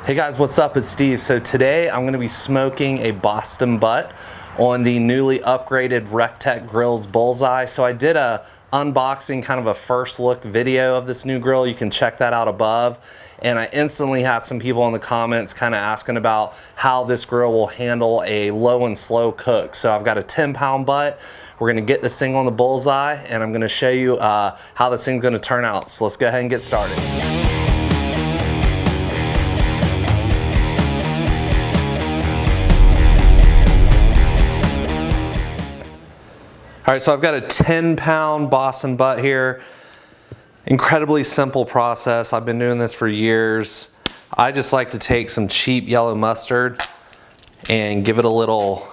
Hey guys, what's up? It's Steve. So today I'm going to be smoking a Boston butt on the newly upgraded TEC Grills Bullseye. So I did a unboxing, kind of a first look video of this new grill. You can check that out above. And I instantly had some people in the comments kind of asking about how this grill will handle a low and slow cook. So I've got a 10-pound butt. We're going to get this thing on the Bullseye and I'm going to show you how this thing's going to turn out. So let's go ahead and get started. All right, so I've got a 10-pound Boston butt here. Incredibly simple process. I've been doing this for years. I just like to take some cheap yellow mustard and give it a little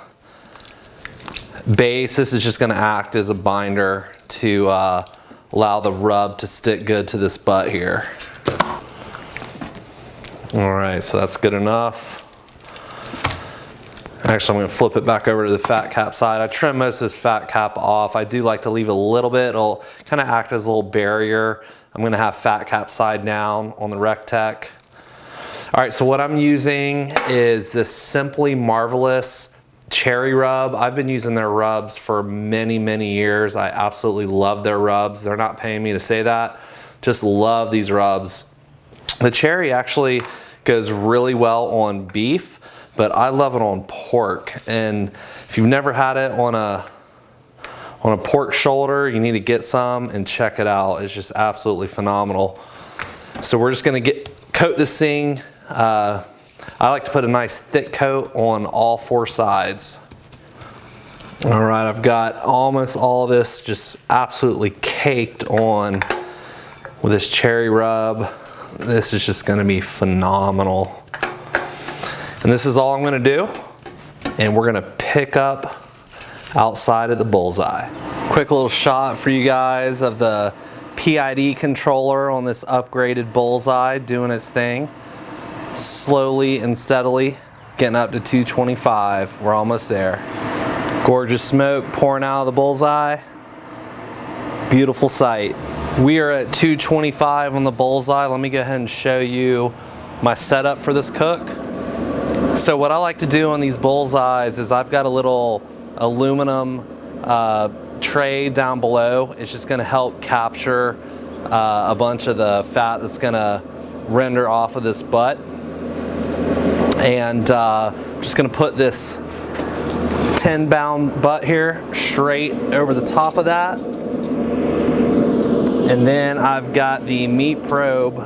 base. This is just gonna act as a binder to allow the rub to stick good to this butt here. All right, so that's good enough. Actually, I'm going to flip it back over to the fat cap side. I trim most of this fat cap off. I do like to leave a little bit. It'll kind of act as a little barrier. I'm going to have fat cap side down on the TEC. All right, so what I'm using is this Simply Marvelous cherry rub. I've been using their rubs for many, many years. I absolutely love their rubs. They're not paying me to say that. Just love these rubs. The cherry actually goes really well on beef, but I love it on pork. And if you've never had it on a pork shoulder, you need to get some and check it out. It's just absolutely phenomenal. So we're just gonna coat this thing. I like to put a nice thick coat on all four sides. All right, I've got almost all this just absolutely caked on with this cherry rub. This is just gonna be phenomenal. And this is all I'm gonna do, and we're gonna pick up outside of the Bullseye. Quick little shot for you guys of the PID controller on this upgraded Bullseye doing its thing. Slowly and steadily getting up to 225. We're almost there. Gorgeous smoke pouring out of the Bullseye. Beautiful sight. We are at 225 on the Bullseye. Let me go ahead and show you my setup for this cook. So what I like to do on these Bullseyes is I've got a little aluminum tray down below. It's just gonna help capture a bunch of the fat that's gonna render off of this butt. And I'm just gonna put this 10-pound butt here straight over the top of that. And then I've got the meat probe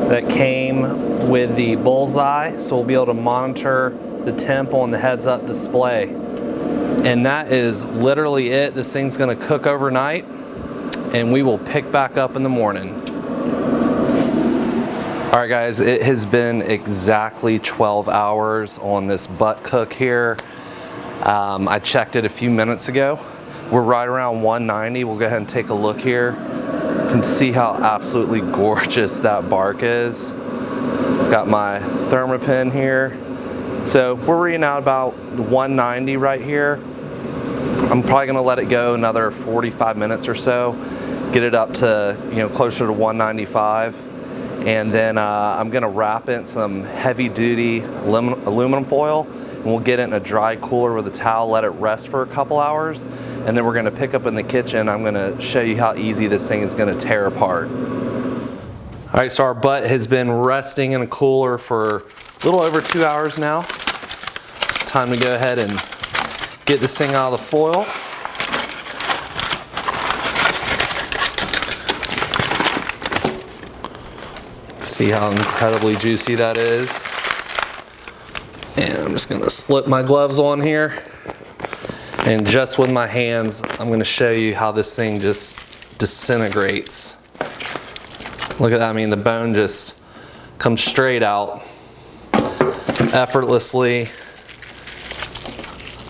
that came with the Bullseye, so we'll be able to monitor the temp on the heads-up display. And that is literally it. This thing's gonna cook overnight, and we will pick back up in the morning. All right, guys, it has been exactly 12 hours on this butt cook here. I checked it a few minutes ago. We're right around 190. We'll go ahead and take a look here. You can see how absolutely gorgeous that bark is. I've got my thermopin here. So we're reading out about 190 right here. I'm probably gonna let it go another 45 minutes or so, get it up to closer to 195. And then I'm gonna wrap it in some heavy duty aluminum foil, and we'll get it in a dry cooler with a towel, let it rest for a couple hours. And then we're gonna pick up in the kitchen. I'm gonna show you how easy this thing is gonna tear apart. All right, so our butt has been resting in a cooler for a little over 2 hours now. It's time to go ahead and get this thing out of the foil. See how incredibly juicy that is. And I'm just gonna slip my gloves on here. And just with my hands, I'm gonna show you how this thing just disintegrates. Look at that, I mean, the bone just comes straight out effortlessly.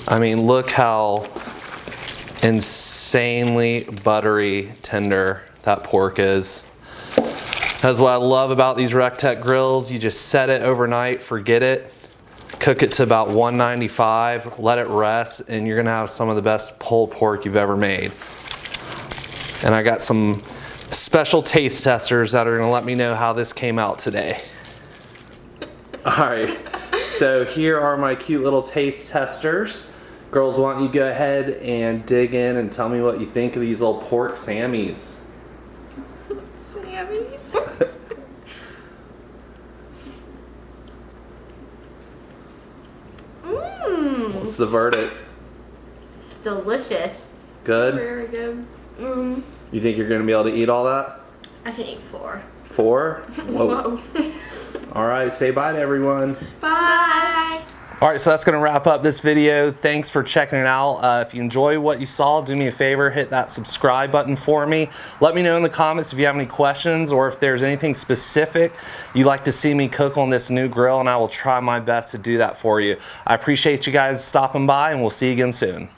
I mean, look how insanely buttery tender that pork is. That's what I love about these TEC grills. You just set it overnight, forget it, cook it to about 195, let it rest, and you're gonna have some of the best pulled pork you've ever made. And I got some special taste testers that are gonna let me know how this came out today. All right, so here are my cute little taste testers. Girls, why don't you go ahead and dig in and tell me what you think of these little pork Sammies. Sammies? What's the verdict? It's delicious. Good? Very good. You think you're going to be able to eat all that? I can eat 4. 4? Whoa. All right, say bye to everyone. Bye. All right, so that's going to wrap up this video. Thanks for checking it out. If you enjoy what you saw, do me a favor, hit that subscribe button for me. Let me know in the comments if you have any questions or if there's anything specific you'd like to see me cook on this new grill, and I will try my best to do that for you. I appreciate you guys stopping by, and we'll see you again soon.